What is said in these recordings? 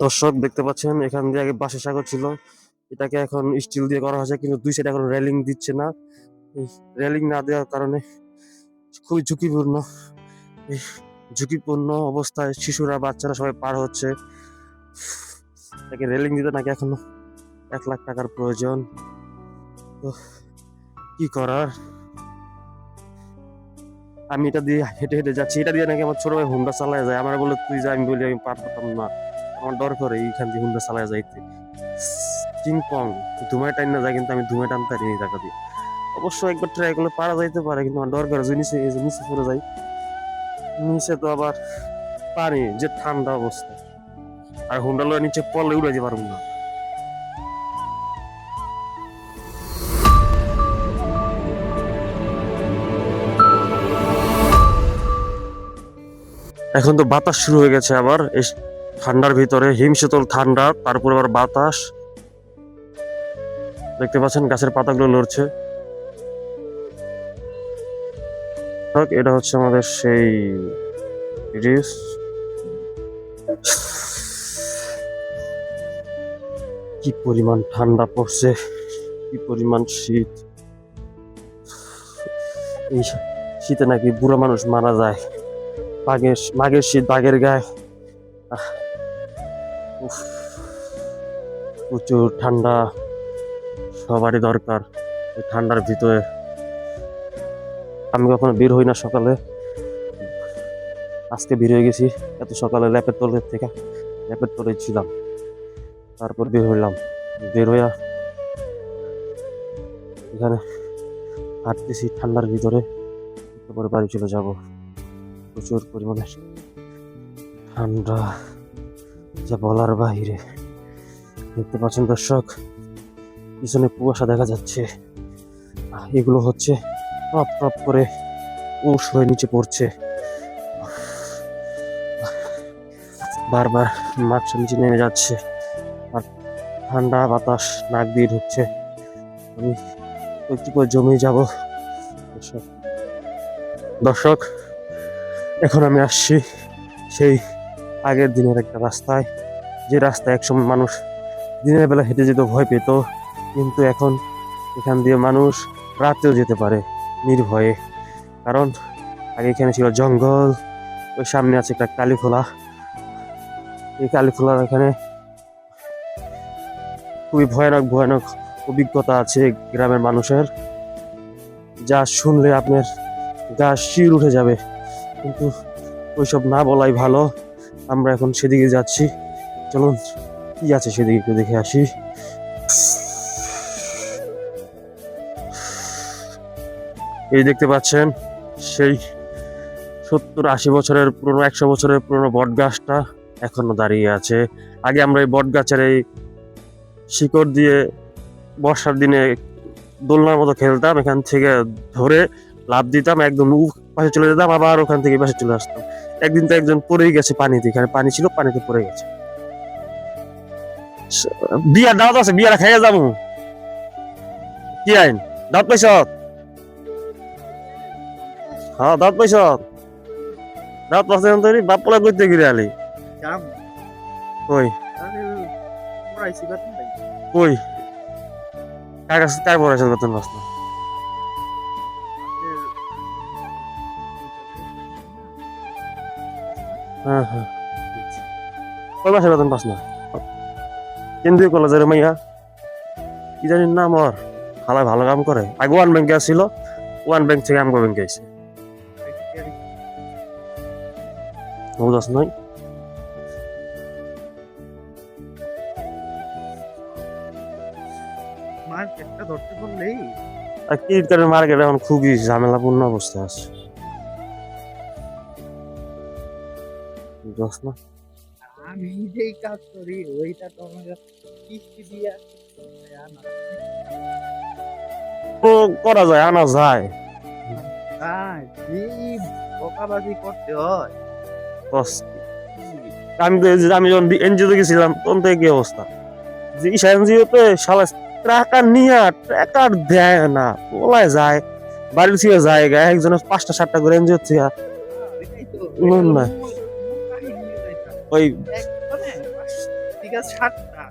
দর্শক দেখতে পাচ্ছেন এখান দিয়ে আগে বাঁশের সাগর ছিল, এটাকে এখন স্টিল দিয়ে করা হয়েছে, কিন্তু দুই সাইডে এখন রেলিং দিচ্ছে না। এই রেলিং না দেওয়ার কারণে খুবই ঝুঁকিপূর্ণ। এই ঝুঁকিপূর্ণ অবস্থায় শিশুরা বাচ্চারা সবাই পার হচ্ছে। তাকে রেলিং দিতে নাকি এখনো 1 লাখ টাকার প্রয়োজন। তো কি করার, আমি এটা দিয়ে হেঁটে হেঁটে যাচ্ছি। এটা দিয়ে নাকি আমার ছোট ভাই হুন্ডা চালায় যায়, আমার বলে তুই যা, আমি বলি আমি পারতাম না, আমার ডর করে এইখান দিয়ে হুন্ডা চালায় যাইতে। কিং কং ধুমায় টাইম না যায়, কিন্তু আমি ধুমায় টানতে পারি এই টাকা দিয়ে। অবশ্য একবার ট্রাই করলে পারা যাইতে পারে, কিন্তু আমার ডর করে যে নিচে নিচে পড়ে যাই। নিচে তো আবার পানি, যে ঠান্ডা অবস্থা, আর হুন্ডা লয়ে নিচে পড়লে উড়ে যেতে পারবো না। এখন তো বাতাস শুরু হয়ে গেছে আবার এই ঠান্ডার ভিতরে, হিমশীতল ঠান্ডা, তারপর আবার বাতাস। দেখতে পাচ্ছেন গাছের পাতাগুলো লড়ছে। এটা হচ্ছে আমাদের সেই ব্রিজ। কি পরিমাণ ঠান্ডা পড়ছে, কি পরিমাণ শীত। এই শীতে নাকি বুড়া মানুষ মারা যায়। মাঘের শীত বাঘের গায়ে। উফ, প্রচুর ঠান্ডা, সবারই দরকার এই ঠান্ডার ভিতরে। আমি কখনো বের হই না সকালে, আজকে বের হয়ে গেছি এত সকালে। ল্যাপের তলে ছিলাম, তারপর বের হইলাম। বের হইয়া এখানে হাঁটতেছি ঠান্ডার ভিতরে, তারপরে বাড়ি চলে যাব। প্রচুর পরিমাণে ঠান্ডা, যা বলার বাহিরে। দেখতে পাচ্ছেন দর্শক, পিছনে কুয়াশা দেখা যাচ্ছে। এগুলো হচ্ছে টপ টপ করে উস হয়ে নিচে পড়ছে। বারবার মাস্ক নিচে নেমে যাচ্ছে, আর ঠান্ডা বাতাস নাক দিয়ে ঢুকছে। আমি একটু করে জমে যাব। দর্শক, এখন আমি আসছি সেই আগের দিনের একটা রাস্তায়, যে রাস্তায় একসময় মানুষ দিনের বেলা হেঁটে যেতে ভয় পেত, কিন্তু এখন এখান দিয়ে মানুষ রাতেও যেতে পারে নির্ভয়ে। কারণ আগে এখানে ছিল জঙ্গল, ওই সামনে আছে একটা কালীখোলা। এই কালীখোলার এখানে খুবই ভয়ানক ভয়ানক অভিজ্ঞতা আছে গ্রামের মানুষের, যা শুনলে আপনার গা শির উঠে যাবে, কিন্তু ওইসব না বলাই ভালো। আমরা এখন সেদিকে যাচ্ছি, চলুন কি আছে সেদিকে একটু দেখে আসি। এই দেখতে পাচ্ছেন সেই 70-80 বছরের পুরনো, 100 বছরের পুরনো বট গাছটা এখনো দাঁড়িয়ে আছে। আগে আমরা এই বট গাছের এই শিকড় দিয়ে বর্ষার দিনে দোলনার মতো খেলতাম, এখান থেকে ধরে লাফ দিতাম, একদম পাশে চলে যেতাম, আবার ওখান থেকে পাশে চলে আসতাম। একদিন তো একজন পড়েই গেছে পানিতে, এখানে পানি ছিল, পানিতে পড়ে গেছে। বিয়ার দাওয়াত আছে, বিয়ার খাইয়া যাবো। কি আইন দাওয়াত পাইছ? হ্যাঁ দাওয়াত পাইছ, দাওয়াত পাইছ তৈরি বাপ পোলা করতে গিয়ে আলি কই কই কার কাছে কার পড়াইছ বেতন পাস না? হ্যাঁ হ্যাঁ, কয় মাসের বেতন পাস না? কেন্দ্রীয় কলেজের মাইয়া, কি জানি নাম ওর, হালায় ভালো কাম করে। আগে ওয়ান ব্যাংকে আসছিল, ওয়ান ব্যাংক থেকে আমগো ব্যাংকে আইছে। বুঝাস নয়, ক্রিকেটের মার্কেট এখন খুবই ঝামেলাপূর্ণ অবস্থা আছে। বুঝাস না, আমি যেই কাজ করি ওইটা তো আমাকে কিস্তি দিয়া তো করা যায়, আনা যায়। এই বোকাবাজি করতে হয়। আমি তো আমি যখন এনজিওতে গেছিলাম তখন থেকে কি অবস্থা, যে এনজিওতে শালা টাকা নিয়ে টাকা দেয় না, বলায় যায় বাড়ির থেকে জায়গা একজনের 5টা 7টা করে এনজিও থেকে লোন নাই। ওই একবারে 60টা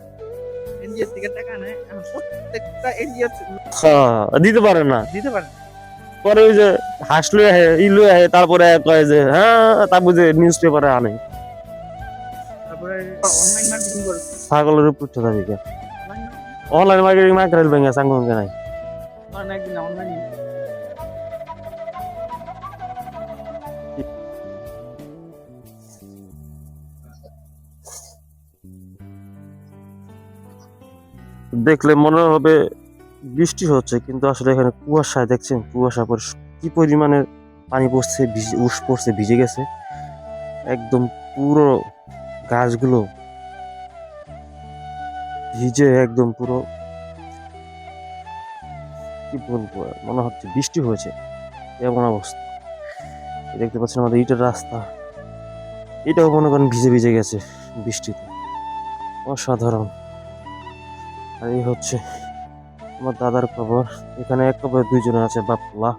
এনজিও থেকে টাকা নেয়, এখন প্রত্যেকটা এনজিও দিতে পারে না। দিতে পারে না। পরে ওই যে হাসলো ইলু তারপরে কয় যে হ্যাঁ তারপর যে নিউজ পেপারে আনে তারপরে অনলাইন মার্কেটিং করে, ছাগলের উপর উঠে যাবে কে অনলাইন মার্কেটিং মার্কেট ভেঙে সাংগন কে নাই একদিন অনলাইন দেখলে মনে হবে বৃষ্টি হচ্ছে, কিন্তু আসলে এখানে কুয়াশায় দেখছেন কুয়াশা পরে কি পরিমাণে পানি পড়ছে, উস পড়ছে, ভিজে গেছে একদম পুরো গাছগুলো ভিজে একদম পুরো কি বলবো আর, মনে হচ্ছে বৃষ্টি হয়েছে এমন অবস্থা। এই দেখতে পাচ্ছেন আমাদের ইটের রাস্তা, এটাও মনে করেন ভিজে ভিজে গেছে বৃষ্টিতে, অসাধারণ। আর এই হচ্ছে আমার দাদার কবর, এখানে এক কবর দুইজনে আছে বাপলা।